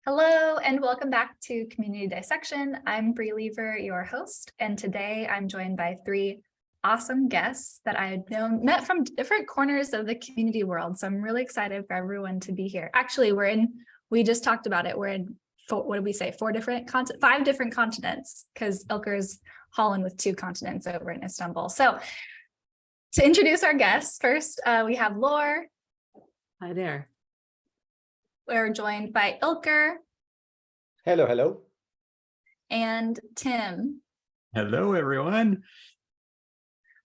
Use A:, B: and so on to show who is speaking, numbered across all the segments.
A: Hello and welcome back to Community Dissection. I'm Bri Leever, your host, and today I'm joined by three awesome guests that I met from different corners of the community world. So I'm really excited for everyone to be here. Actually, we just talked about it. We're in, what did we say? 5 different continents, because Ilker is Holland with 2 continents over in Istanbul. So to introduce our guests, first we have Laure.
B: Hi there.
A: We're joined by Ilker.
C: Hello, hello.
A: And Tim.
D: Hello, everyone.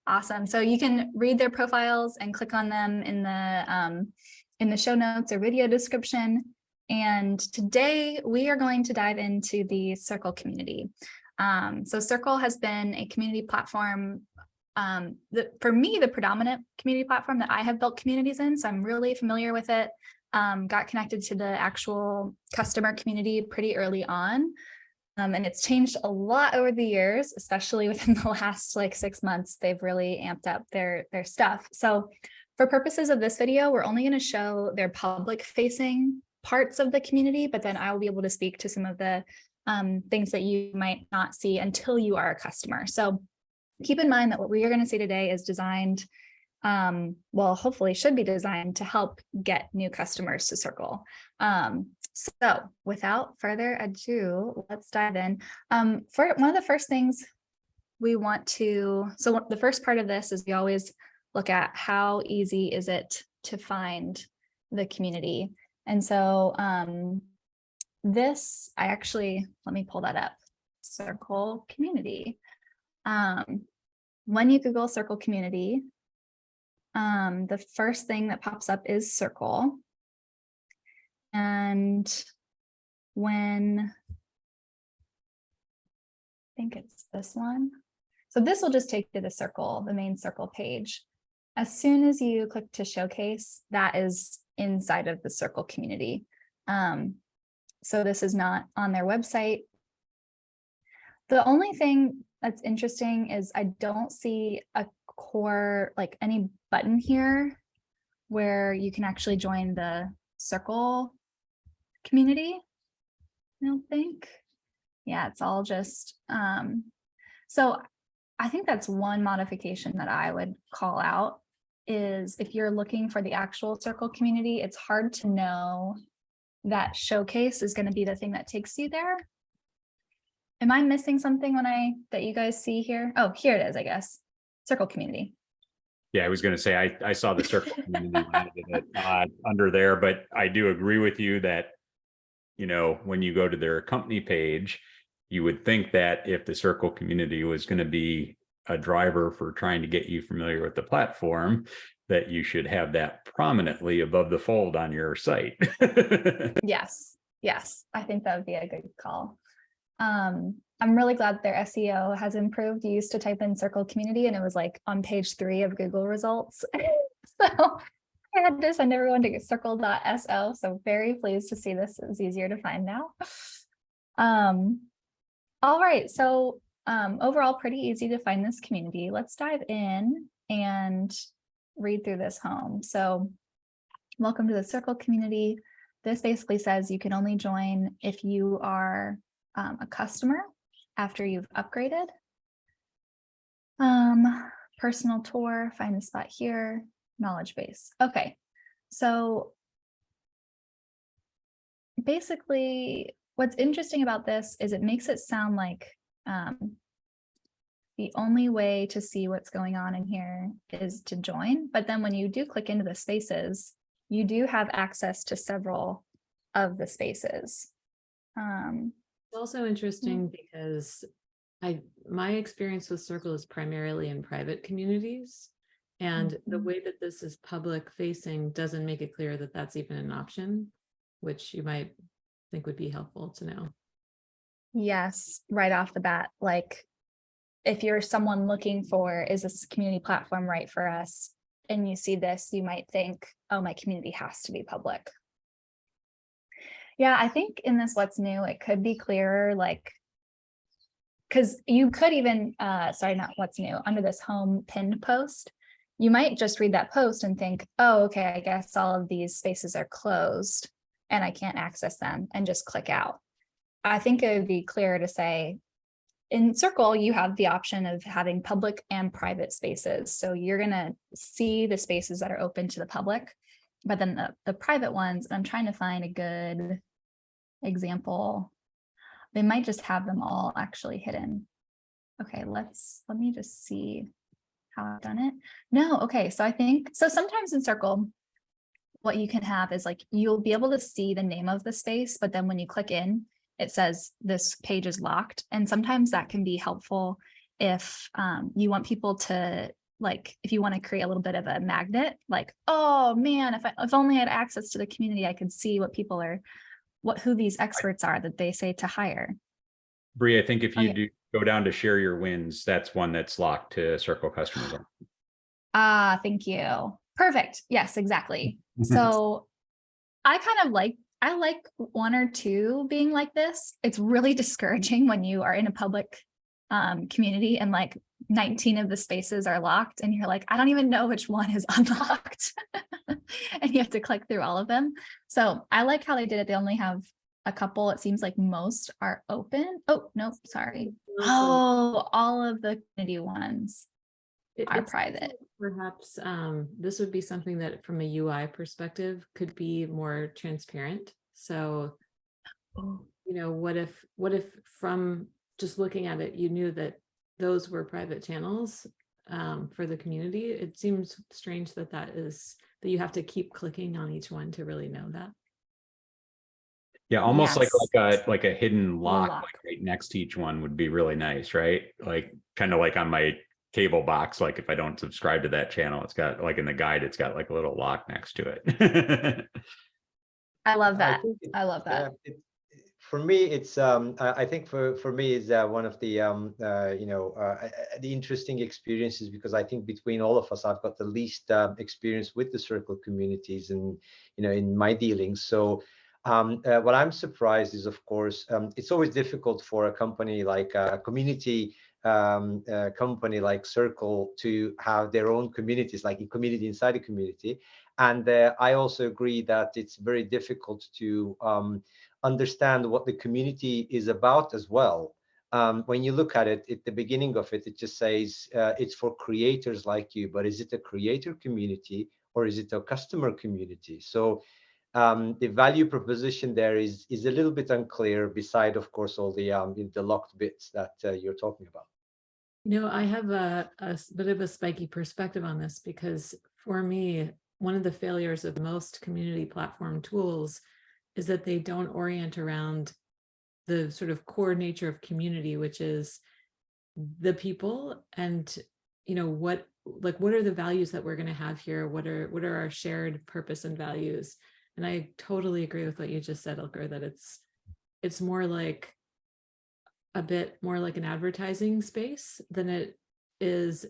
A: Awesome. So you can read their profiles and click on them in the show notes or video description. And today we are going to dive into the Circle community. So Circle has been a community platform, for me, the predominant community platform that I have built communities in. So I'm really familiar with it. Got connected to the actual customer community pretty early on. And it's changed a lot over the years, especially within the last 6 months. They've really amped up their stuff. So for purposes of this video, we're only going to show their public facing parts of the community, but then I will be able to speak to some of the things that you might not see until you are a customer. So keep in mind that what we are going to see today is designed, hopefully should be designed to help get new customers to Circle. So without further ado, let's dive in. For one of the first things we want to, so the first part of this is we always look at how easy is it to find the community. And so let me pull that up, Circle community. When you Google Circle community, the first thing that pops up is Circle. And I think it's this one. So this will just take you to Circle, the main Circle page. As soon as you click to showcase, that is inside of the Circle community. So this is not on their website. The only thing that's interesting is I don't see a core, any button here where you can actually join the Circle community. I don't think. Yeah, it's all just, so I think that's one modification that I would call out is if you're looking for the actual Circle community, it's hard to know that showcase is going to be the thing that takes you there. Am I missing something that you guys see here? Oh, here it is, I guess. Circle community.
D: Yeah, I was going to say I saw the Circle community under there, but I do agree with you that, when you go to their company page, you would think that if the Circle community was going to be a driver for trying to get you familiar with the platform, that you should have that prominently above the fold on your site.
A: Yes, I think that would be a good call. I'm really glad their SEO has improved. You used to type in Circle community and it was on page 3 of Google results. So I had to send everyone to Circle.so. So very pleased to see this is easier to find now. All right, so overall pretty easy to find this community. Let's dive in and read through this home. So welcome to the Circle community. This basically says you can only join if you are a customer after you've upgraded. Personal tour, find the spot here, knowledge base. Okay, so basically what's interesting about this is it makes it sound like the only way to see what's going on in here is to join. But then when you do click into the spaces, you do have access to several of the spaces.
B: It's also interesting because my experience with Circle is primarily in private communities, and the way that this is public facing doesn't make it clear that that's even an option, which you might think would be helpful to know.
A: Yes, right off the bat, if you're someone looking for, is this community platform right for us? And you see this, you might think, oh, my community has to be public. Yeah, I think in this what's new, it could be clearer, because you could even, sorry, not what's new, under this home pinned post, you might just read that post and think, oh, okay, I guess all of these spaces are closed. and I can't access them and just click out. I think it would be clearer to say, in Circle, you have the option of having public and private spaces. So you're going to see the spaces that are open to the public, but then the private ones, I'm trying to find a good example. They might just have them all actually hidden. Okay, let me just see how I've done it. No, okay, so I think, so sometimes in Circle, what you can have is like, you'll be able to see the name of the space, but then when you click in, it says this page is locked. And sometimes that can be helpful if you want people to, like, if you want to create a little bit of a magnet, like, oh man, if only I had access to the community, I could see what people are, who these experts are that they say to hire.
D: Bri, I think if you
A: yeah.
D: do go down to share your wins, that's one that's locked to Circle customers.
A: Thank you. Perfect. Yes, exactly. So I like one or two being like this. It's really discouraging when you are in a public community and like 19 of the spaces are locked and you're like, I don't even know which one is unlocked. And you have to click through all of them. So I like how they did it. They only have a couple. It seems like most are open. Oh, no, sorry. Oh, all of the community ones are private.
B: Perhaps this would be something that from a UI perspective could be more transparent. So, you know, what if from just looking at it, you knew that those were private channels for the community? It seems strange that you have to keep clicking on each one to really know that.
D: Yeah, almost
A: Yes.
D: like a hidden lock,
A: Lock.
D: like right next to each one would be really nice, right? Like kind of like on my cable box, like if I don't subscribe to that channel, it's got like in the guide, it's got like a little lock next to it.
A: I love
C: I
A: that.
C: think
A: I love that.
C: For me, it's I think for me is one of the the interesting experiences, because I think between all of us, I've got the least experience with the Circle communities and in my dealings. So what I'm surprised is, of course, it's always difficult for a company like a community company like Circle to have their own communities, like a community inside a community. And I also agree that it's very difficult to understand what the community is about as well. When you look at it, at the beginning of it, it just says it's for creators like you, but is it a creator community or is it a customer community? So the value proposition there is a little bit unclear, beside, of course, all the locked bits that you're talking about.
B: I have a bit of a spiky perspective on this, because for me, one of the failures of most community platform tools is that they don't orient around the sort of core nature of community, which is the people and, what are the values that we're going to have here? What are our shared purpose and values? And I totally agree with what you just said, Ilker, that it's more like a bit more like an advertising space than it is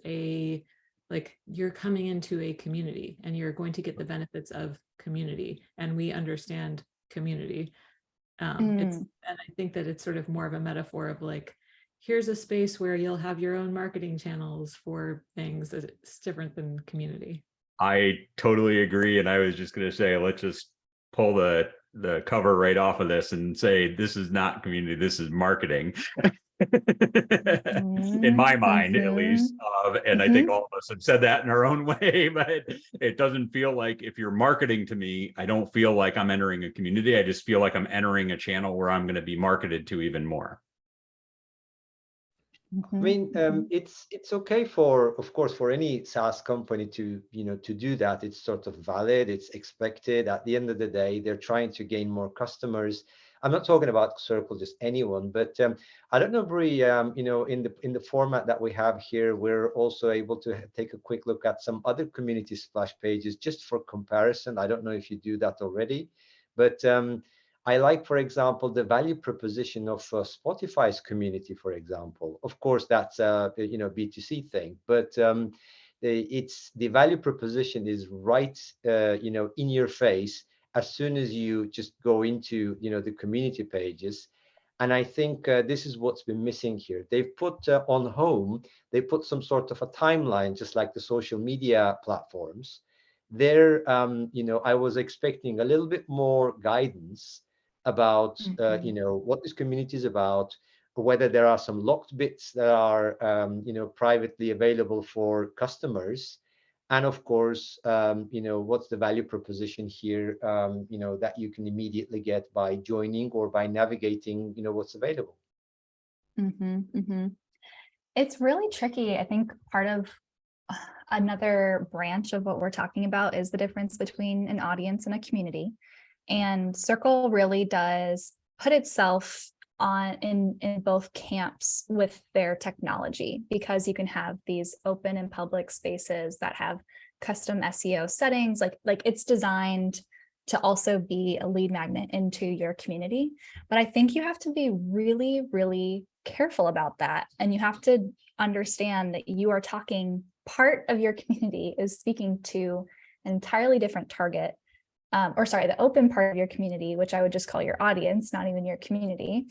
B: you're coming into a community and you're going to get the benefits of community, and we understand community. And I think that it's sort of more of a metaphor of like, here's a space where you'll have your own marketing channels for things. It's different than community.
D: I totally agree. And I was just going to say, let's just pull the cover right off of this and say, this is not community, this is marketing. In my mind, at least. And I think all of us have said that in our own way, but it doesn't feel like, if you're marketing to me, I don't feel like I'm entering a community. I just feel like I'm entering a channel where I'm going to be marketed to even more.
C: I mean, it's okay for, of course, for any SaaS company to to do that. It's sort of valid. It's expected. At the end of the day, they're trying to gain more customers. I'm not talking about Circle, just anyone. But I don't know, Bri. In the format that we have here, we're also able to take a quick look at some other community splash pages just for comparison. I don't know if you do that already, but I like, for example, the value proposition of Spotify's community, for example. Of course, that's a B2C thing, but it's the value proposition is right, in your face as soon as you just go into the community pages. And I think this is what's been missing here. They've put on home, they put some sort of a timeline, just like the social media platforms. there, I was expecting a little bit more guidance about, what this community is about, whether there are some locked bits that are, privately available for customers. And of course, what's the value proposition here, that you can immediately get by joining or by navigating, what's available.
A: It's really tricky. I think part of another branch of what we're talking about is the difference between an audience and a community. And Circle really does put itself on in both camps with their technology, because you can have these open and public spaces that have custom SEO settings, like it's designed to also be a lead magnet into your community. But I think you have to be really, really careful about that. And you have to understand that you are talking, part of your community is speaking to an entirely different target. The open part of your community, which I would just call your audience, not even your community,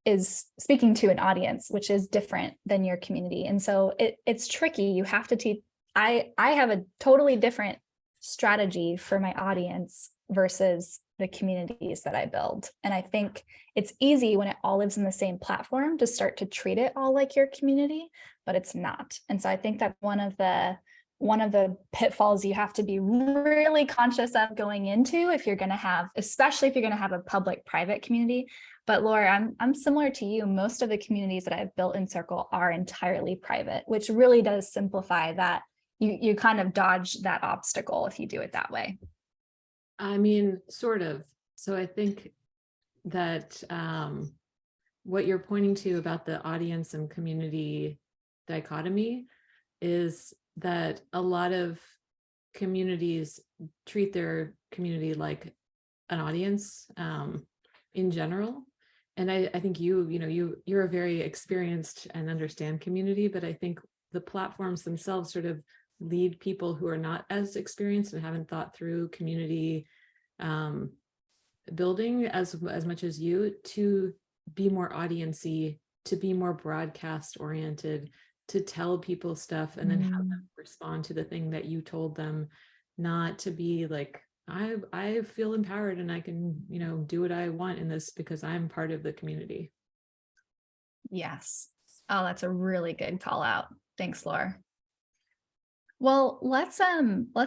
A: is speaking to an audience which is different than your community. And so it's tricky. You have to teach. I have a totally different strategy for my audience versus the communities that I build. And I think it's easy when it all lives in the same platform to start to treat it all like your community, but it's not. And so I think that one of the pitfalls you have to be really conscious of going into, if you're going to have, especially if you're going to have a public private community. But Laure, I'm similar to you. Most of the communities that I've built in Circle are entirely private, which really does simplify that. You kind of dodge that obstacle if you do it that way.
B: I mean, sort of. So I think that what you're pointing to about the audience and community dichotomy is that a lot of communities treat their community like an audience in general. And I think you're a very experienced and understand community, but I think the platforms themselves sort of lead people who are not as experienced and haven't thought through community building as much as you, to be more audience-y, to be more broadcast oriented, to tell people stuff and then have them respond to the thing that you told them, not to be like, I feel empowered and I can, do what I want in this because I'm part of the community.
A: Yes. Oh, that's a really good call out. Thanks, Laure. Well, let's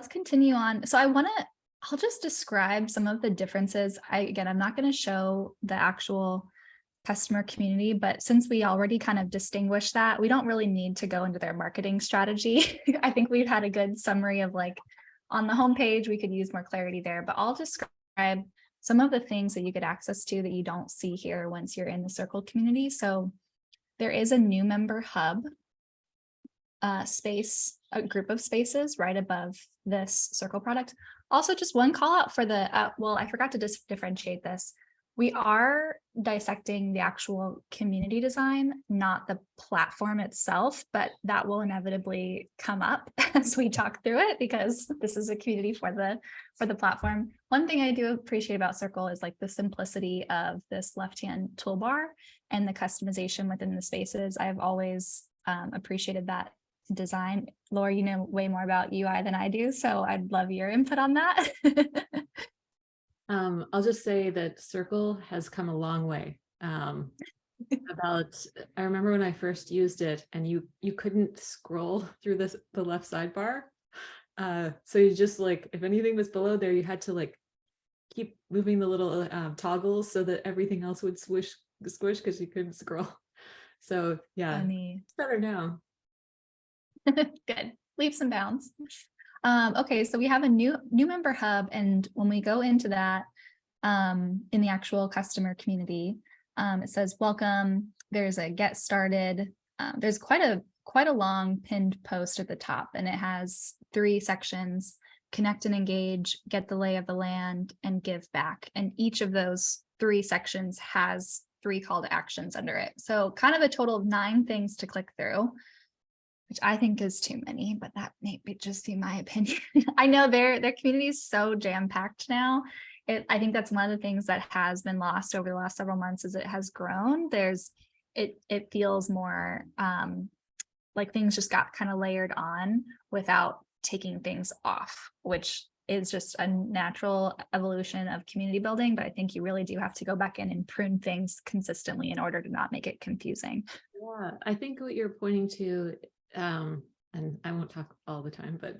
A: continue on. So I'll just describe some of the differences. I'm not going to show the actual customer community, but since we already kind of distinguished that, we don't really need to go into their marketing strategy. I think we've had a good summary of, like, on the homepage, we could use more clarity there, but I'll describe some of the things that you get access to that you don't see here once you're in the Circle community. So there is a new member hub space, a group of spaces right above this Circle product. Also, just one call out for the, I forgot to differentiate this. We are dissecting the actual community design, not the platform itself, but that will inevitably come up as we talk through it, because this is a community for the platform. One thing I do appreciate about Circle is like the simplicity of this left-hand toolbar and the customization within the spaces. I've always appreciated that design. Laure, you know way more about UI than I do, so I'd love your input on that.
B: I'll just say that Circle has come a long way. I remember when I first used it and you couldn't scroll through the left sidebar. So you just, like, if anything was below there, you had to like keep moving the little toggles so that everything else would squish because you couldn't scroll. So yeah,
A: Funny.
B: It's better now.
A: Good. Leaps and bounds. Okay, so we have a new member hub, and when we go into that in the actual customer community, it says welcome. There's a get started. There's quite a long pinned post at the top, and it has 3 sections: connect and engage, get the lay of the land, and give back. And each of those 3 sections has 3 call to actions under it. So kind of a total of 9 things to click through, which I think is too many, but that may just be my opinion. I know their community is so jam-packed now. I think that's one of the things that has been lost over the last several months as it has grown. It feels more like things just got kind of layered on without taking things off, which is just a natural evolution of community building. But I think you really do have to go back in and prune things consistently in order to not make it confusing.
B: Yeah, I think what you're pointing to, and I won't talk all the time, but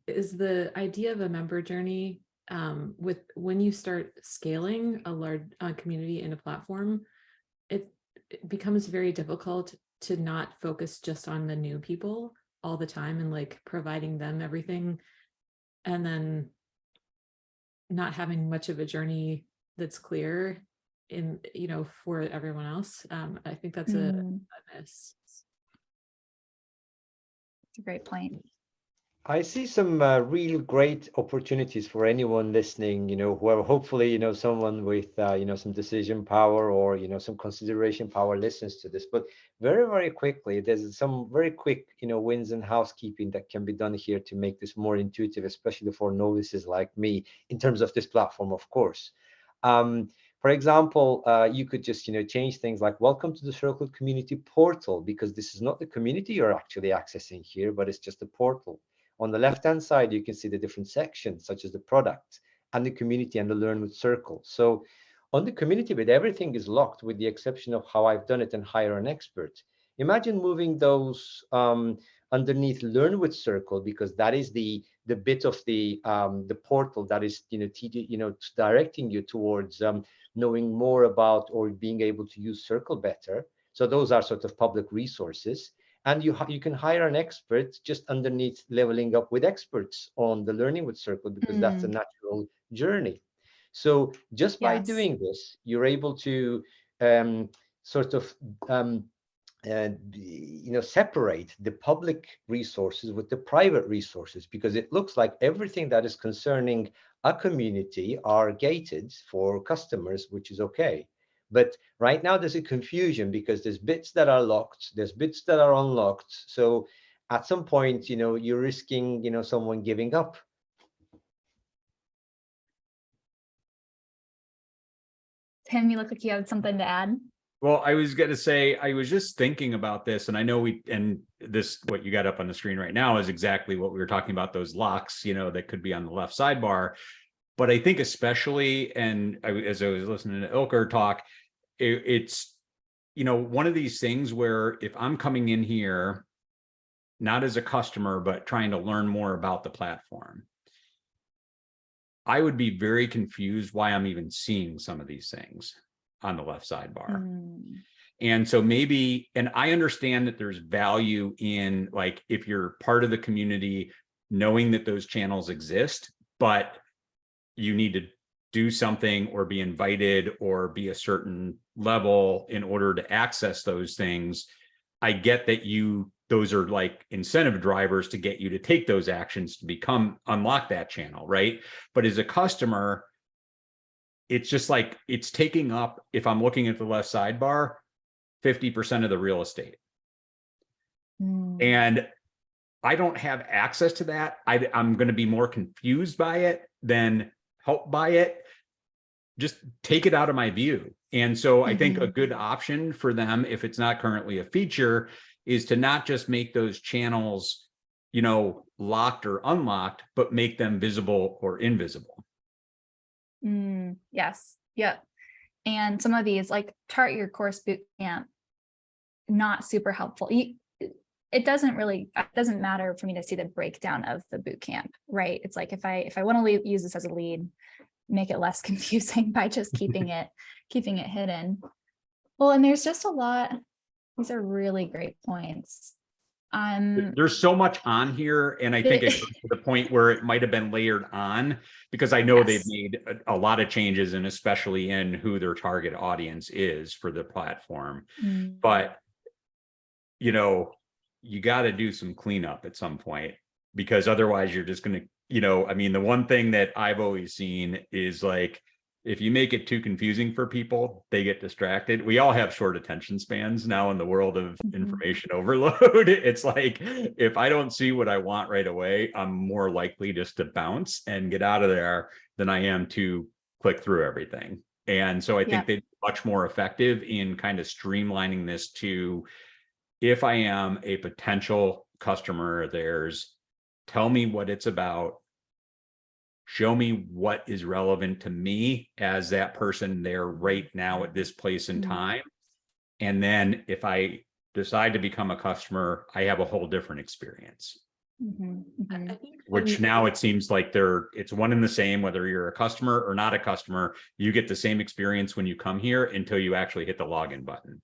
B: is the idea of a member journey. With when you start scaling a large community in a platform, it becomes very difficult to not focus just on the new people all the time and like providing them everything, and then not having much of a journey that's clear in, you know, for everyone else. I think that's a miss.
A: It's a great point.
C: I see some real great opportunities for anyone listening, you know, whoever, hopefully, you know, someone with, you know, some decision power or, you know, some consideration power listens to this. But very, very quickly, there's some very quick, you know, wins and housekeeping that can be done here to make this more intuitive, especially for novices like me, in terms of this platform, of course. For example, you could just, you know, change things like welcome to the Circle community portal, because this is not the community you're actually accessing here, but it's just a portal. On the left-hand side, you can see the different sections, such as the product and the community and the Learn with Circle. So on the community bit, everything is locked with the exception of how I've done it and hire an expert. Imagine moving those underneath Learn with Circle, because that is the bit of the portal that is, you know, directing you towards knowing more about or being able to use Circle better. So those are sort of public resources. And you can hire an expert just underneath leveling up with experts on the Learning with Circle, because that's a natural journey. So just by doing this, you're able to sort of you know, separate the public resources with the private resources, because it looks like everything that is concerning a community are gated for customers, which is okay. But right now there's a confusion because there's bits that are locked, there's bits that are unlocked. So at some point, you know, you're risking, you know, someone giving up.
A: Tim, you look like you have something to add.
D: Well, I was going to say, I was just thinking about this, and I know what you got up on the screen right now is exactly what we were talking about, those locks, you know, that could be on the left sidebar. But I think especially, and as I was listening to Ilker talk, it's, you know, one of these things where if I'm coming in here, not as a customer, but trying to learn more about the platform, I would be very confused why I'm even seeing some of these things on the left sidebar. And so maybe, and I understand that there's value in, like, if you're part of the community, knowing that those channels exist, but you need to do something or be invited or be a certain level in order to access those things. I get that those are like incentive drivers to get you to take those actions to unlock that channel, right? But as a customer, it's just like, it's taking up, if I'm looking at the left sidebar, 50% of the real estate. And I don't have access to that. I'm going to be more confused by it than helped by it. Just take it out of my view. And so I think a good option for them, if it's not currently a feature, is to not just make those channels, you know, locked or unlocked, but make them visible or invisible.
A: Yes. Yep. And some of these, like Chart Your Course Bootcamp, not super helpful. It doesn't matter for me to see the breakdown of the bootcamp, right? It's like if I want to use this as a lead, make it less confusing by just keeping it hidden. Well, and there's just a lot. These are really great points.
D: There's so much on here, and I think it's to the point where it might have been layered on, because I know they've made a lot of changes, and especially in who their target audience is for the platform. But, you know, you got to do some cleanup at some point, because otherwise you're just going to, you know, I mean, the one thing that I've always seen is, like, if you make it too confusing for people, they get distracted. We all have short attention spans now in the world of information overload. It's like, if I don't see what I want right away, I'm more likely just to bounce and get out of there than I am to click through everything. And so I think they're much more effective in kind of streamlining this to, if I am a potential customer of theirs, tell me what it's about, show me what is relevant to me as that person there right now at this place and time. And then if I decide to become a customer, I have a whole different experience.
B: I think
D: Which now it seems like it's one and the same, whether you're a customer or not a customer, you get the same experience when you come here until you actually hit the login button.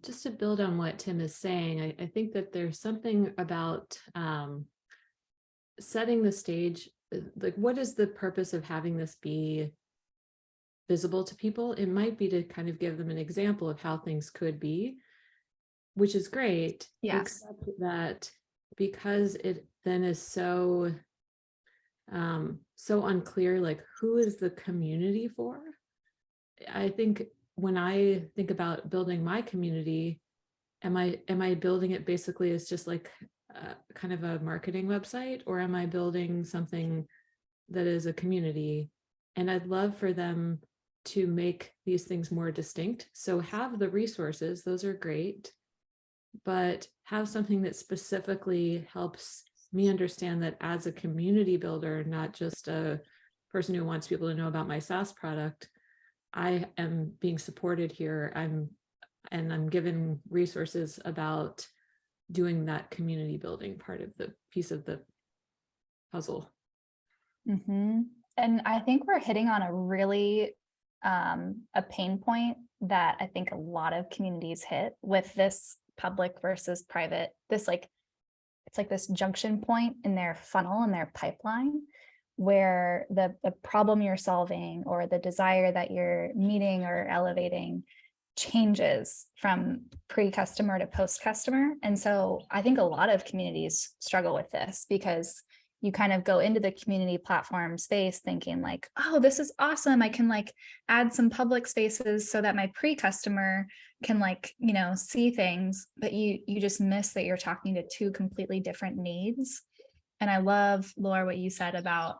B: just to build on what Tim is saying, I think that there's something about setting the stage. Like, what is the purpose of having this be visible to people? It might be to kind of give them an example of how things could be, which is great.
A: Yes.
B: Except that because it then is so unclear, like, who is the community for? I think when I think about building my community, am I building it basically as just like kind of a marketing website, or am I building something that is a community? And I'd love for them to make these things more distinct. So have the resources, those are great, but have something that specifically helps me understand that as a community builder, not just a person who wants people to know about my SaaS product, I am being supported here. I'm given resources about doing that community building part of the piece of the puzzle.
A: And I think we're hitting on a really a pain point that I think a lot of communities hit with this public versus private, this like, it's like this junction point in their funnel and their pipeline, where the problem you're solving or the desire that you're meeting or elevating changes from pre-customer to post-customer. And so I think a lot of communities struggle with this, because you kind of go into the community platform space thinking like, oh, this is awesome. I can like add some public spaces so that my pre-customer can like, you know, see things, but you just miss that you're talking to two completely different needs. And I love, Laure, what you said about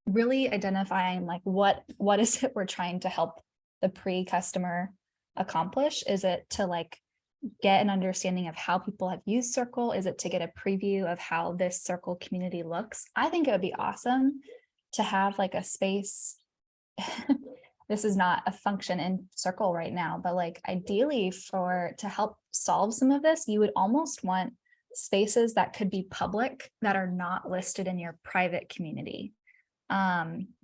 A: really identifying like what is it we're trying to help the pre-customer accomplish? Is it to like get an understanding of how people have used Circle? Is it to get a preview of how this Circle community looks? I think it would be awesome to have like a space. This is not a function in Circle right now, but like ideally to help solve some of this, you would almost want spaces that could be public that are not listed in your private community.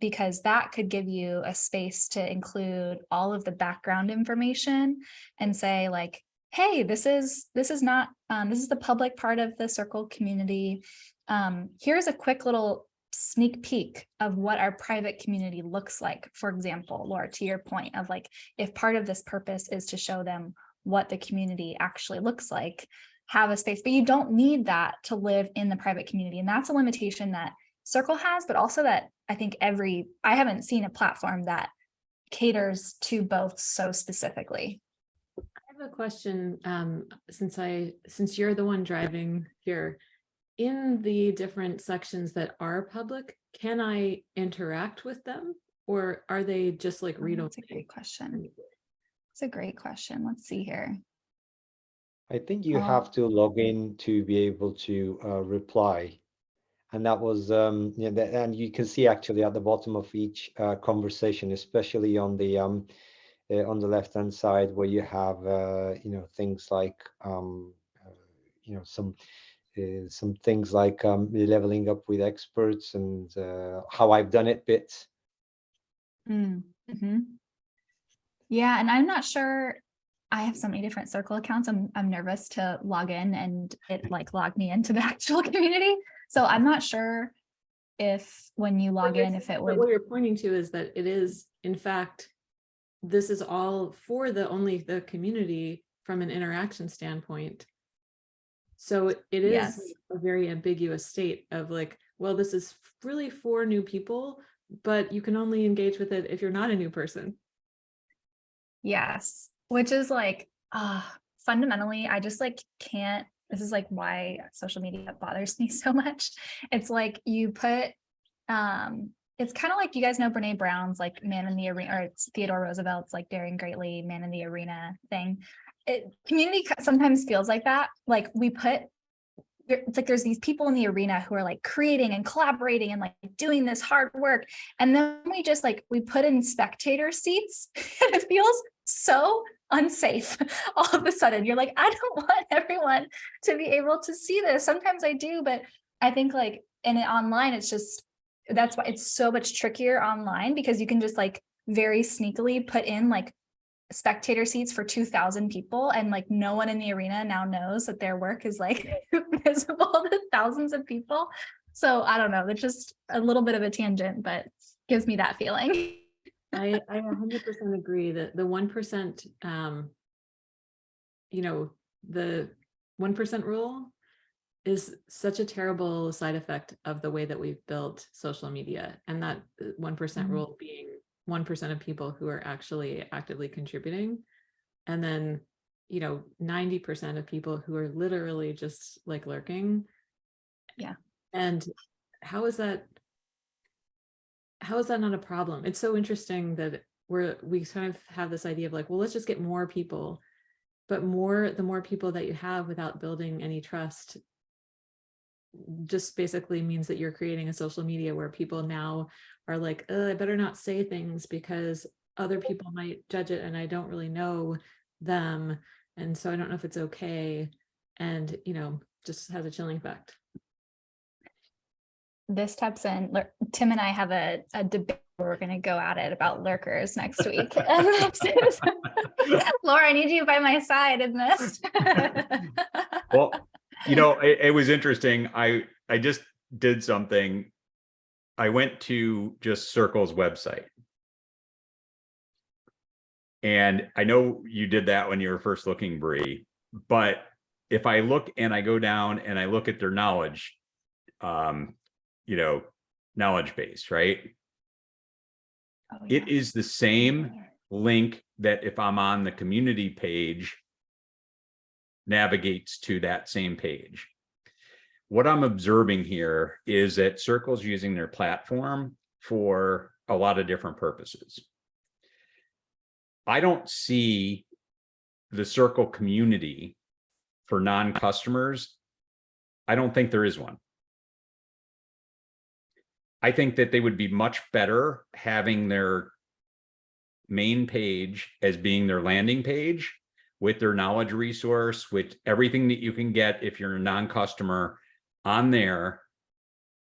A: Because that could give you a space to include all of the background information and say like, hey, this is not, this is the public part of the Circle community. Here's a quick little sneak peek of what our private community looks like. For example, Laure, to your point of like, if part of this purpose is to show them what the community actually looks like, have a space, but you don't need that to live in the private community. And that's a limitation that Circle has, but also that I think I haven't seen a platform that caters to both so specifically.
B: I have a question, since you're the one driving here, in the different sections that are public, can I interact with them, or are they just like read only?
A: That's a great question. It's a great question. Let's see here.
C: I think you have to log in to be able to reply. And that was, and you can see actually at the bottom of each conversation, especially on the left-hand side, where you have, things like, some things like leveling up with experts and how I've done it bits.
A: Mm-hmm. Yeah, and I'm not sure. I have so many different Circle accounts. I'm nervous to log in and it like log me into the actual community. So I'm not sure if when you log in, if it would.
B: What you're pointing to is that it is, in fact, this is all for only the community from an interaction standpoint. So it is
A: Yes.
B: a very ambiguous state of like, well, this is really for new people, but you can only engage with it if you're not a new person.
A: Yes, which is like, fundamentally, I just like can't, this is like why social media bothers me so much. It's like you put, it's kind of like, you guys know Brene Brown's like Man in the Arena, or it's Theodore Roosevelt's like Daring Greatly, Man in the Arena thing. community sometimes feels like that. Like it's like there's these people in the arena who are like creating and collaborating and like doing this hard work. And then we just like, we put in spectator seats and it feels so unsafe. All of a sudden you're like, I don't want everyone to be able to see this. Sometimes I do, but I think like in it online, it's just, that's why it's so much trickier online, because you can just like very sneakily put in like spectator seats for 2,000 people, and like no one in the arena now knows that their work is like visible to thousands of people. So I don't know, it's just a little bit of a tangent, but gives me that feeling.
B: I 100% agree that the 1%, the 1% rule is such a terrible side effect of the way that we've built social media, and that 1% rule being 1% of people who are actually actively contributing, and then 90% of people who are literally just like lurking.
A: Yeah.
B: And how is that not a problem? It's so interesting that we kind of have this idea of like, well, let's just get more people, but the more people that you have without building any trust just basically means that you're creating a social media where people now are like, I better not say things because other people might judge it and I don't really know them, and so I don't know if it's okay, and just has a chilling effect.
A: This taps in. Tim and I have a debate where we're going to go at it about lurkers next week. Laure, I need you by my side in this.
D: Well, it was interesting. I just did something. I went to just Circle's website. And I know you did that when you were first looking, Bri, but if I look and I go down and I look at their knowledge, knowledge base, right?
A: Oh, yeah.
D: It is the same link that if I'm on the community page, navigates to that same page. What I'm observing here is that Circle's using their platform for a lot of different purposes. I don't see the Circle community for non-customers. I don't think there is one. I think that they would be much better having their main page as being their landing page with their knowledge resource, with everything that you can get if you're a non-customer on there,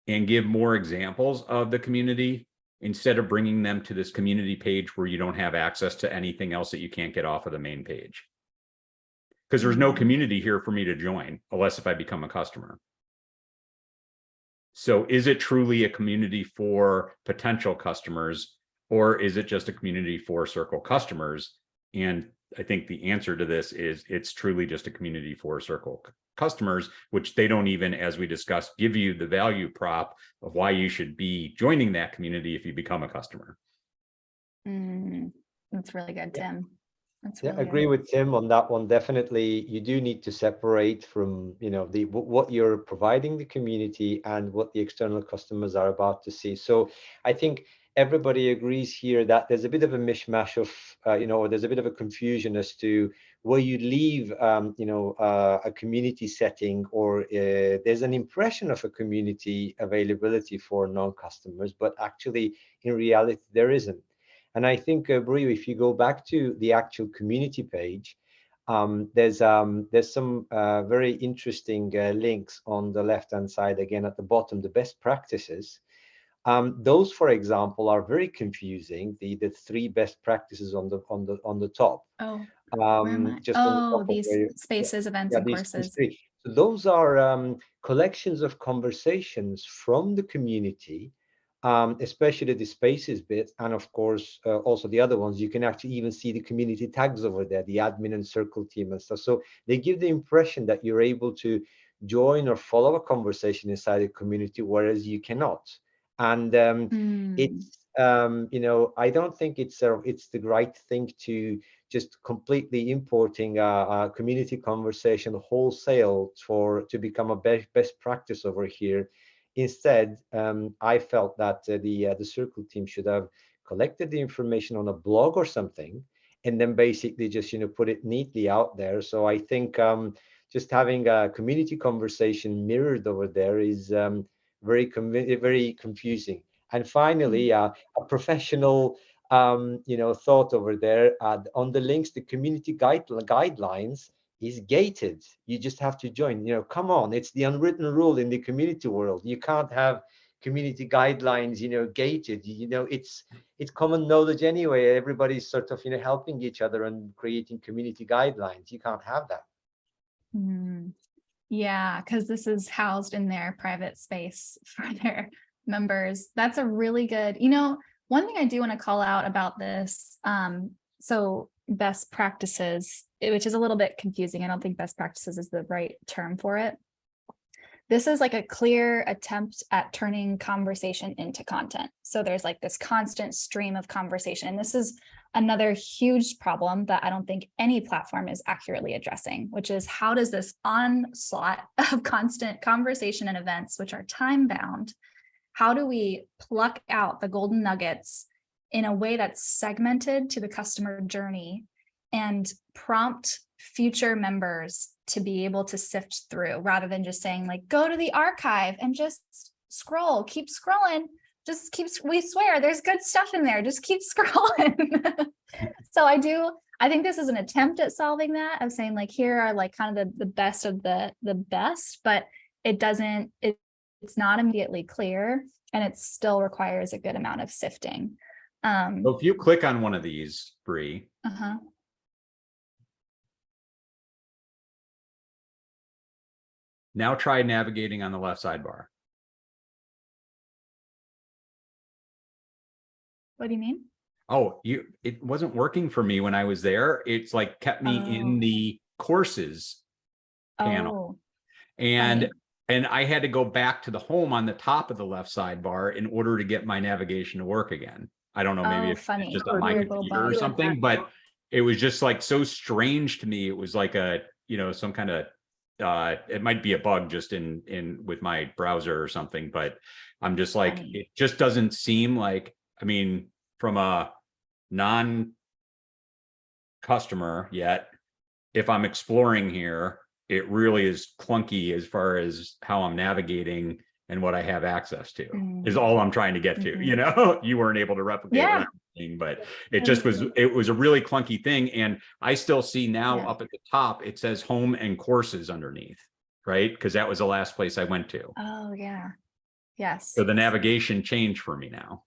D: and give more examples of the community instead of bringing them to this community page where you don't have access to anything else that you can't get off of the main page. Because there's no community here for me to join unless if I become a customer. So is it truly a community for potential customers, or is it just a community for Circle customers? And I think the answer to this is it's truly just a community for Circle customers, which they don't even, as we discussed, give you the value prop of why you should be joining that community if you become a customer.
A: That's really good, Tim. That's
C: Yeah,
A: really
C: agree
A: good.
C: with Tim on that one. Definitely, you do need to separate from what you're providing the community and what the external customers are about to see. So I think everybody agrees here that there's a bit of a mishmash of or there's a bit of a confusion as to where you leave a community setting, or there's an impression of a community availability for non-customers, but actually in reality there isn't. And I think, Bri, if you go back to the actual community page, there's some very interesting links on the left-hand side, again at the bottom, the best practices. Those, for example, are very confusing. The 3 best practices on the top.
A: Oh, where am I?
C: Just on the top
A: these
C: of
A: spaces, events, and
C: these
A: courses.
C: 3. So those are collections of conversations from the community. Especially the spaces bit, and of course also the other ones. You can actually even see the community tags over there, the admin and Circle team and stuff. So they give the impression that you're able to join or follow a conversation inside a community, whereas you cannot. And it's I don't think it's the right thing to just completely importing a community conversation wholesale to become a best practice over here. Instead, I felt that the Circle team should have collected the information on a blog or something and then basically just, put it neatly out there. So I think just having a community conversation mirrored over there is very confusing. And finally, a professional thought over there on the links. The community guidelines is gated. You just have to join. Come on, it's the unwritten rule in the community world. You can't have community guidelines gated. It's common knowledge anyway. Everybody's sort of helping each other and creating community guidelines. You can't have that.
A: Yeah, because this is housed in their private space for their members. That's a really good, one thing I do want to call out about this, so best practices, which is a little bit confusing. I don't think best practices is the right term for it. This is like a clear attempt at turning conversation into content. So there's like this constant stream of conversation. And this is another huge problem that I don't think any platform is accurately addressing, which is how does this onslaught of constant conversation and events, which are time bound, how do we pluck out the golden nuggets in a way that's segmented to the customer journey and prompt future members to be able to sift through, rather than just saying like, go to the archive and just scroll, keep scrolling, we swear there's good stuff in there, just keep scrolling. So I think this is an attempt at solving that, of saying like, here are like kind of the best of the best, but it's not immediately clear, and it still requires a good amount of sifting.
D: So if you click on one of these, Bri, now try navigating on the left sidebar.
A: What do you mean?
D: Oh, it wasn't working for me when I was there. It's like kept me in the courses panel. And I had to go back to the home on the top of the left sidebar in order to get my navigation to work again. I don't know, maybe it's just on my computer or something, but it was just like so strange to me. It was like some kind of it might be a bug just in with my browser or something, but I'm just like, it just doesn't seem like, I mean, from a non-customer yet, if I'm exploring here, it really is clunky as far as how I'm navigating and what I have access to is all I'm trying to get to. You weren't able to replicate what I'm saying, but it was a really clunky thing. And I still see now up at the top, it says home and courses underneath, right? Because that was the last place I went to.
A: Oh yeah. Yes.
D: So the navigation changed for me now.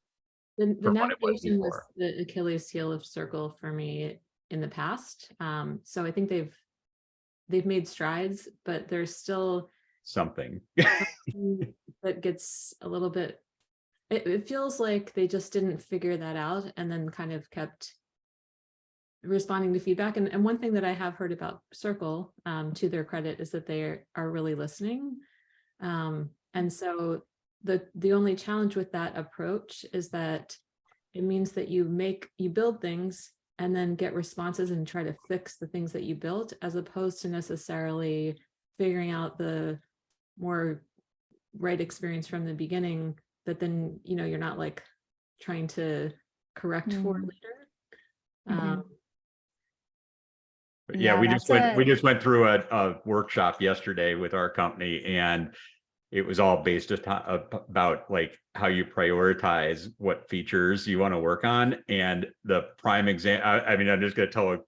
B: The navigation was the Achilles heel of Circle for me in the past. So I think they've made strides, but there's still
D: something
B: that gets a little bit, it feels like they just didn't figure that out and then kind of kept responding to feedback. And one thing that I have heard about Circle, to their credit, is that they are really listening. And so the only challenge with that approach is that it means that you build things and then get responses and try to fix the things that you built, as opposed to necessarily figuring out the more right experience from the beginning, that then, you're not like trying to correct for later.
D: Yeah, we just went through a workshop yesterday with our company, and it was all based about like how you prioritize what features you want to work on. And the prime example, I mean, I'm just going to tell a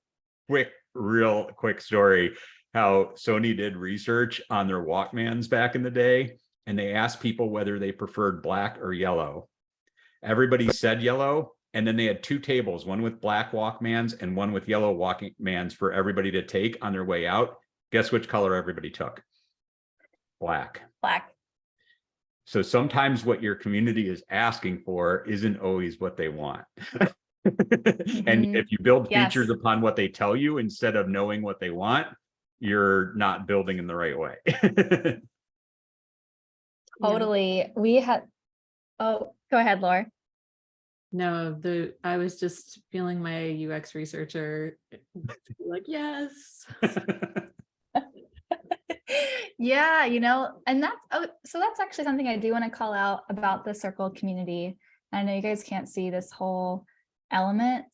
D: real quick story, how Sony did research on their Walkmans back in the day, and they asked people whether they preferred black or yellow. Everybody said yellow. And then they had two tables, one with black Walkmans and one with yellow Walkmans for everybody to take on their way out. Guess which color everybody took? Black. So sometimes what your community is asking for isn't always what they want. And if you build features upon what they tell you instead of knowing what they want, you're not building in the right way.
A: Totally. Go ahead, Laure.
B: No, I was just feeling my UX researcher like, yes.
A: Yeah, and that's actually something I do want to call out about the Circle community. I know you guys can't see this whole element,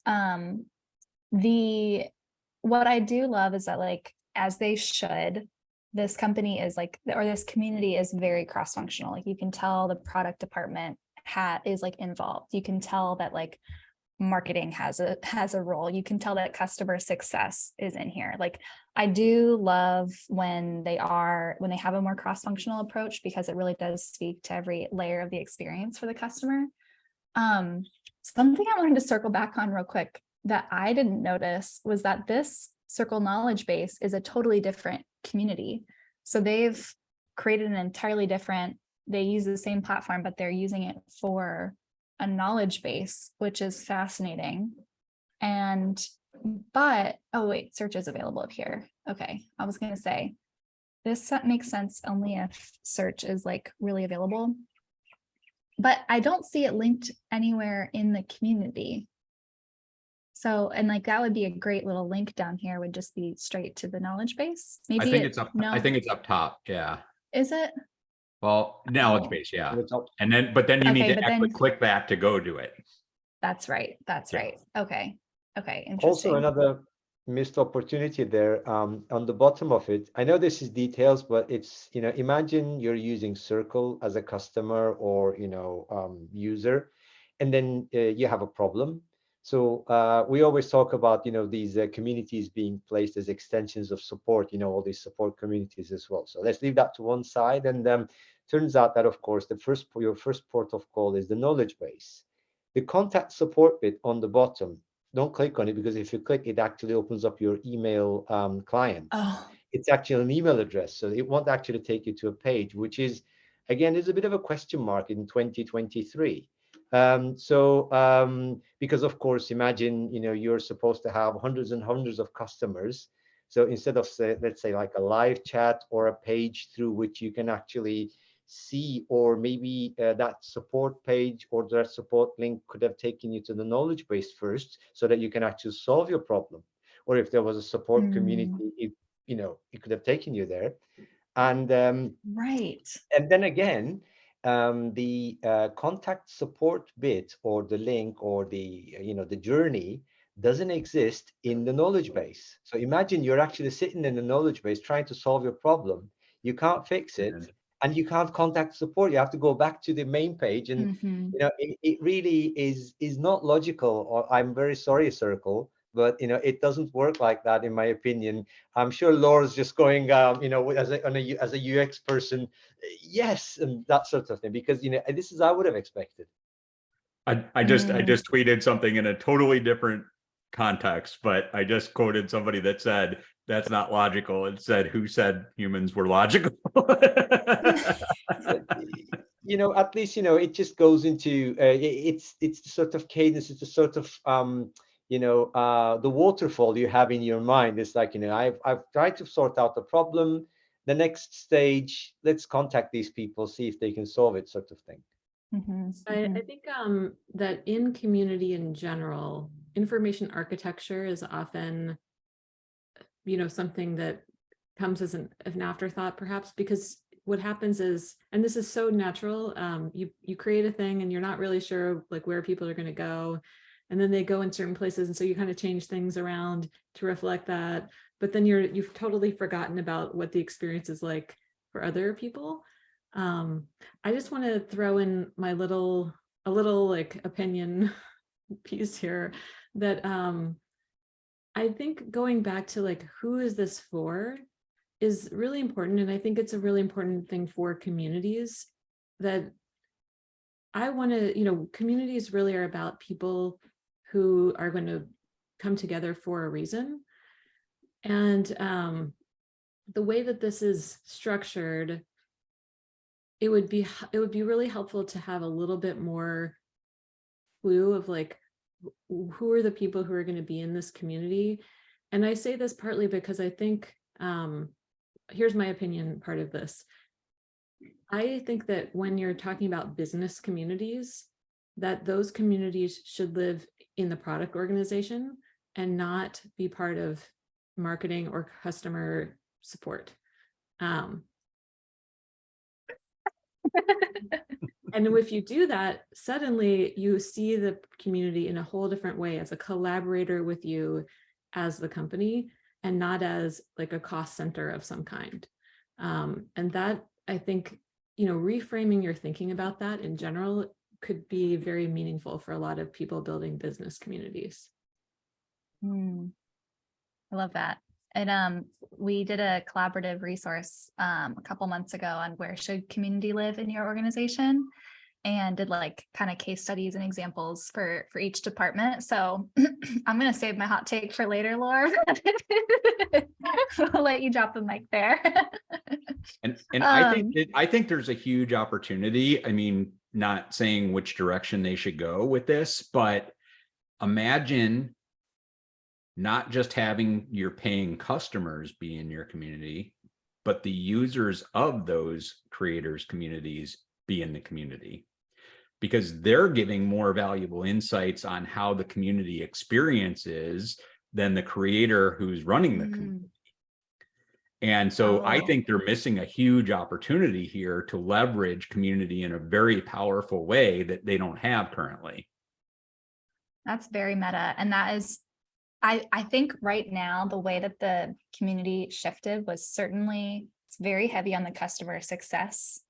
A: what I do love is that, like, as they should, this company is like, or this community is very cross-functional. Like, you can tell the product department is like involved. You can tell that like marketing has a role. You can tell that customer success is in here. Like, I do love when they have a more cross-functional approach, because it really does speak to every layer of the experience for the customer. Something I wanted to circle back on real quick that I didn't notice was that this Circle knowledge base is a totally different community. So they've created an entirely different, they use the same platform, but they're using it for a knowledge base, which is fascinating. But oh wait, search is available up here. Okay, I was gonna say, this makes sense only if search is like really available. But I don't see it linked anywhere in the community. So, and like, that would be a great little link down here, would just be straight to the knowledge base. Maybe
D: I think it's up.
A: No,
D: I think it's up top. Yeah.
A: is it?
D: Well, knowledge
A: Oh.
D: base. Yeah.
C: It's up.
D: And then, but then you need
A: Okay,
D: to
A: but
D: actually
A: then-
D: click that to go to it.
A: That's right. That's
D: Yeah.
A: right. Okay. Interesting.
C: Also, another missed opportunity there, on the bottom of it. I know this is details, but it's, imagine you're using Circle as a customer or, user, and then you have a problem. So we always talk about, these communities being placed as extensions of support, all these support communities as well. So let's leave that to one side. And turns out that, of course, your first port of call is the knowledge base. The contact support bit on the bottom, don't click on it, because if you click, it actually opens up your email client.
A: Oh,
C: It's actually an email address, so it won't actually take you to a page, which is, again, is a bit of a question mark in 2023. Because of course, imagine, you're supposed to have hundreds and hundreds of customers. So instead of, let's say, like a live chat or a page through which you can actually see, or maybe that support page or that support link could have taken you to the knowledge base first, so that you can actually solve your problem. Or if there was a support community, it could have taken you there. And
A: right.
C: and then again, the contact support bit, or the link, or the the journey, doesn't exist in the knowledge base. So imagine you're actually sitting in the knowledge base trying to solve your problem. You can't fix it, and you can't contact support. You have to go back to the main page, and it really is not logical. Or, I'm very sorry, Circle, but it doesn't work like that, in my opinion. I'm sure Laure's just going, as a UX person, yes, and that sort of thing, because this is I would have expected.
D: I just tweeted something in a totally different context, but I just quoted somebody that said that's not logical. It said, who said humans were logical?
C: At least it just goes into it's the sort of cadence, it's the sort of the waterfall you have in your mind. It's like, I've tried to sort out the problem. The next stage, let's contact these people, see if they can solve it, sort of thing.
B: I think that in community in general, information architecture is often, something that comes as an afterthought, perhaps, because what happens is, and this is so natural, you create a thing and you're not really sure like where people are going to go, and then they go in certain places, and so you kind of change things around to reflect that, but then you've totally forgotten about what the experience is like for other people. I just want to throw in a little like opinion piece here, that I think going back to like, who is this for, is really important. And I think it's a really important thing for communities, that I want to, communities really are about people who are going to come together for a reason. And the way that this is structured, it would be really helpful to have a little bit more clue of like, who are the people who are going to be in this community. And I say this partly because I think, here's my opinion part of this. I think that when you're talking about business communities, that those communities should live in the product organization and not be part of marketing or customer support. And if you do that, suddenly you see the community in a whole different way as a collaborator with you as the company, and not as like a cost center of some kind. And that, I think, reframing your thinking about that in general could be very meaningful for a lot of people building business communities.
A: I love that. And we did a collaborative resource a couple months ago on where should community live in your organization, and did like kind of case studies and examples for each department. So I'm going to save my hot take for later, Laure. I'll let you drop the mic there.
D: And I think there's a huge opportunity. I mean, not saying which direction they should go with this, but imagine not just having your paying customers be in your community, but the users of those creators' communities be in the community, because they're giving more valuable insights on how the community experience is than the creator who's running the community. And so I think they're missing a huge opportunity here to leverage community in a very powerful way that they don't have currently.
A: That's very meta. And that is, I think right now, the way that the community shifted was certainly, it's very heavy on the customer success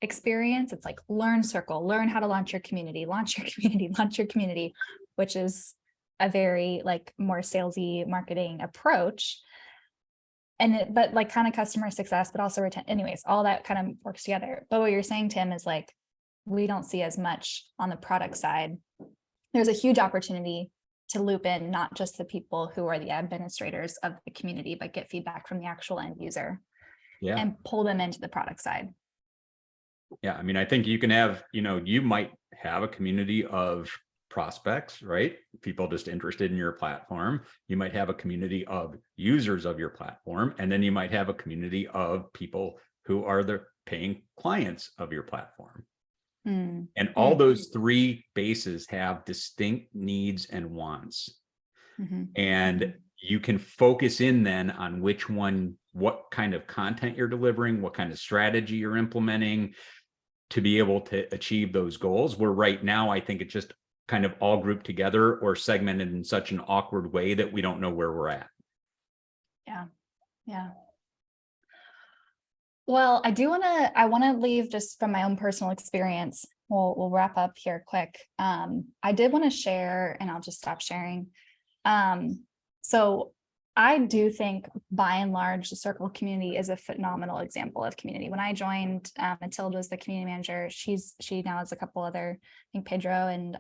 A: experience. It's like learn Circle, learn how to launch your community, launch your community, launch your community, which is a very like more salesy marketing approach. But like kind of customer success, but also retention. Anyways, all that kind of works together. But what you're saying, Tim, is like, we don't see as much on the product side. There's a huge opportunity to loop in not just the people who are the administrators of the community, but get feedback from the actual end user and pull them into the product side.
D: Yeah, I mean, I think you can have, you might have a community of prospects, right? People just interested in your platform. You might have a community of users of your platform, and then you might have a community of people who are the paying clients of your platform. And all those three bases have distinct needs and wants. And you can focus in then on which one, what kind of content you're delivering, what kind of strategy you're implementing to be able to achieve those goals. Where right now, I think it's just kind of all grouped together or segmented in such an awkward way that we don't know where we're at.
A: Yeah. Well, I want to leave just from my own personal experience. We'll wrap up here quick. I did want to share, and I'll just stop sharing. So I do think by and large, the Circle community is a phenomenal example of community. When I joined, Matilda was the community manager. She now has a couple other, I think Pedro and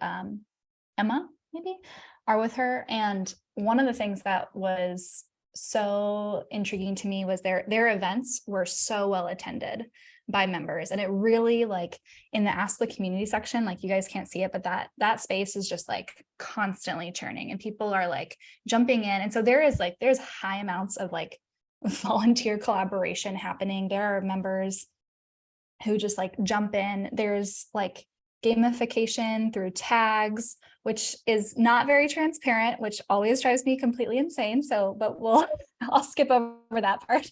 A: Emma maybe are with her. And one of the things that was so intriguing to me was their events were so well attended by members. And it really, like in the Ask the Community section, like you guys can't see it, but that space is just like constantly churning and people are like jumping in. And so there's high amounts of like volunteer collaboration happening. There are members who just like jump in. There's like gamification through tags, which is not very transparent, which always drives me completely insane. So, but I'll skip over that part.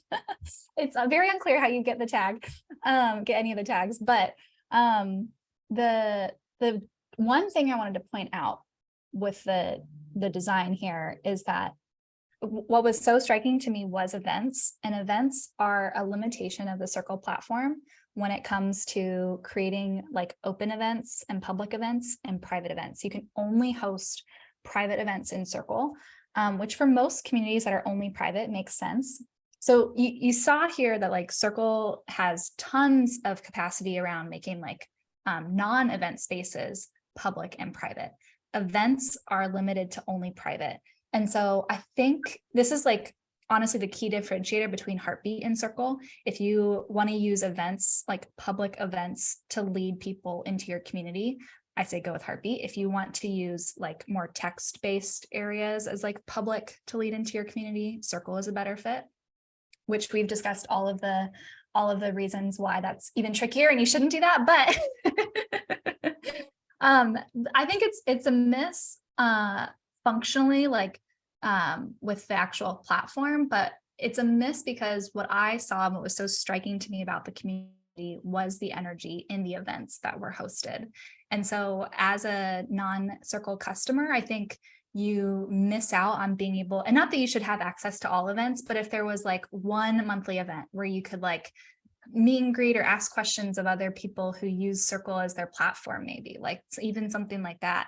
A: It's very unclear how you get the tag, get any of the tags. But the one thing I wanted to point out with the design here is that what was so striking to me was events, and events are a limitation of the Circle platform when it comes to creating like open events and public events and private events. You can only host private events in Circle, which for most communities that are only private makes sense. So you saw here that like Circle has tons of capacity around making like non-event spaces public and private. Events are limited to only private. And so I think this is like honestly the key differentiator between Heartbeat and Circle. If you want to use events, like public events, to lead people into your community, I say go with Heartbeat. If you want to use like more text-based areas as like public to lead into your community, Circle is a better fit, which we've discussed all of the reasons why that's even trickier and you shouldn't do that. But I think it's a miss functionally, like with the actual platform, but it's a miss because what I saw and what was so striking to me about the community was the energy in the events that were hosted. And so as a non-Circle customer, I think you miss out on being able, and not that you should have access to all events, but if there was like one monthly event where you could like meet and greet or ask questions of other people who use Circle as their platform, maybe like even something like that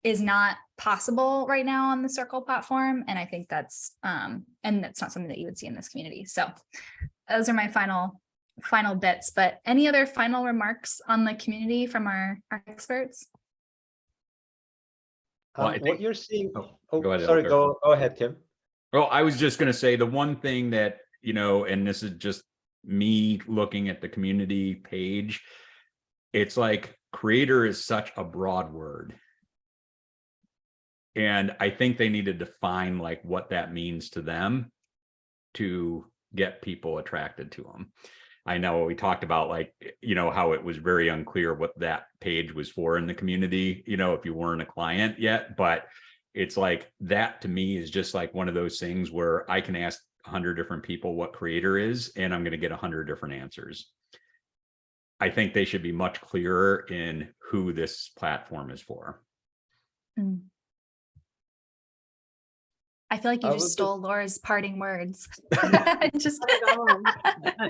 A: is not possible right now on the Circle platform. And I think that's and that's not something that you would see in this community. So those are my final bits, but any other final remarks on the community from our experts?
D: Well, I think-
C: what you're seeing,
D: go ahead,
C: sorry,
D: Ilker.
C: go ahead, Tim.
D: Well, I was just going to say the one thing that, you know, and this is just me looking at the community page, it's like creator is such a broad word. And I think they need to define like what that means to them to get people attracted to them. I know we talked about like, you know, how it was very unclear what that page was for in the community, you know, if you weren't a client yet, but it's like that to me is just like one of those things where I can ask 100 different people what creator is, and I'm going to get 100 different answers. I think they should be much clearer in who this platform is for.
A: I feel like you just stole Laure's parting words. Just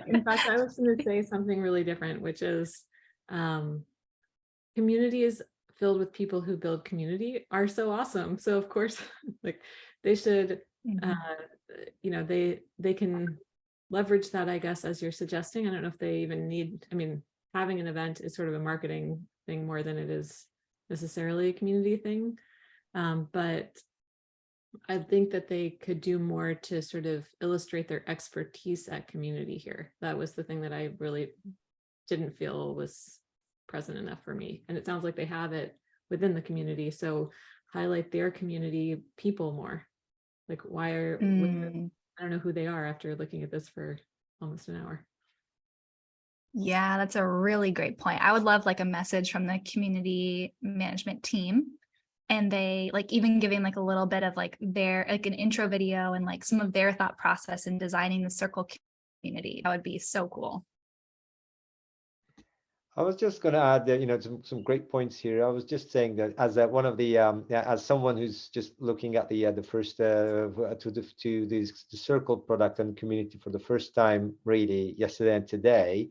B: in fact, I was going to say something really different, which is communities filled with people who build community are so awesome. So of course, like they should, you know, they can leverage that, I guess, as you're suggesting. I don't know if they even need, I mean, having an event is sort of a marketing thing more than it is necessarily a community thing. But I think that they could do more to sort of illustrate their expertise at community here. That was the thing that I really didn't feel was present enough for me. And it sounds like they have it within the community. So highlight their community people more. Like why are, I don't know who they are after looking at this for almost an hour.
A: Yeah, that's a really great point. I would love like a message from the community management team. And they like even giving like a little bit of like their like an intro video and like some of their thought process in designing the Circle community. That would be so cool.
C: I was just going to add, you know, some great points here. I was just saying that as one of the as someone who's just looking at the first the Circle product and community for the first time, really yesterday and today.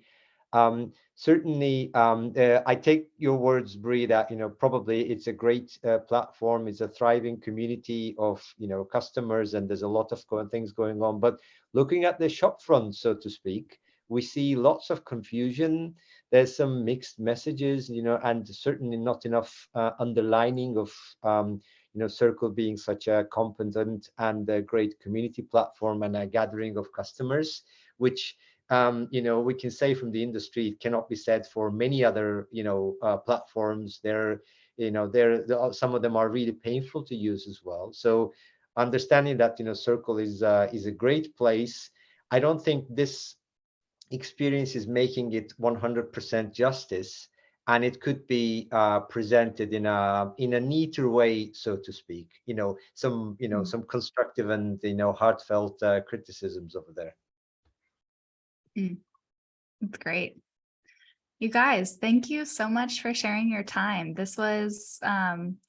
C: Certainly, I take your words, Bri, that, you know, probably it's a great platform. It's a thriving community of, you know, customers, and there's a lot of things going on. But looking at the shop front, so to speak, we see lots of confusion. There's some mixed messages, you know, and certainly not enough underlining of, you know, Circle being such a competent and a great community platform and a gathering of customers, which you know, we can say from the industry, it cannot be said for many other, you know, platforms. They're, you know, some of them are really painful to use as well. So understanding that, you know, Circle is a great place. I don't think this experience is making it 100% justice, and it could be presented in a neater way, so to speak. You know, some constructive and, you know, heartfelt criticisms over there.
A: That's great. You guys, thank you so much for sharing your time. This was,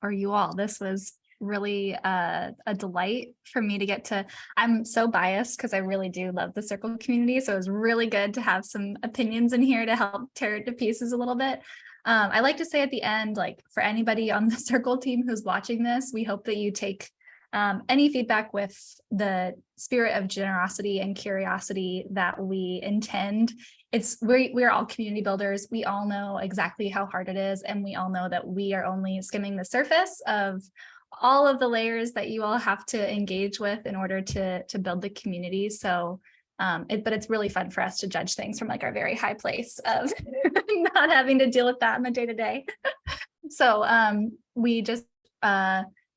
A: or you all, this was really a delight for me to get to. I'm so biased because I really do love the Circle community. So it was really good to have some opinions in here to help tear it to pieces a little bit. I like to say at the end, like for anybody on the Circle team who's watching this, we hope that you take any feedback with the spirit of generosity and curiosity that we intend. We're all community builders. We all know exactly how hard it is, and we all know that we are only skimming the surface of all of the layers that you all have to engage with in order to build the community. So but it's really fun for us to judge things from like our very high place of not having to deal with that in the day-to-day. So we just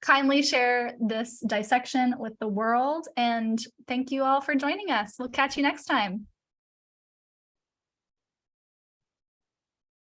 A: kindly share this dissection with the world, and thank you all for joining us. We'll catch you next time.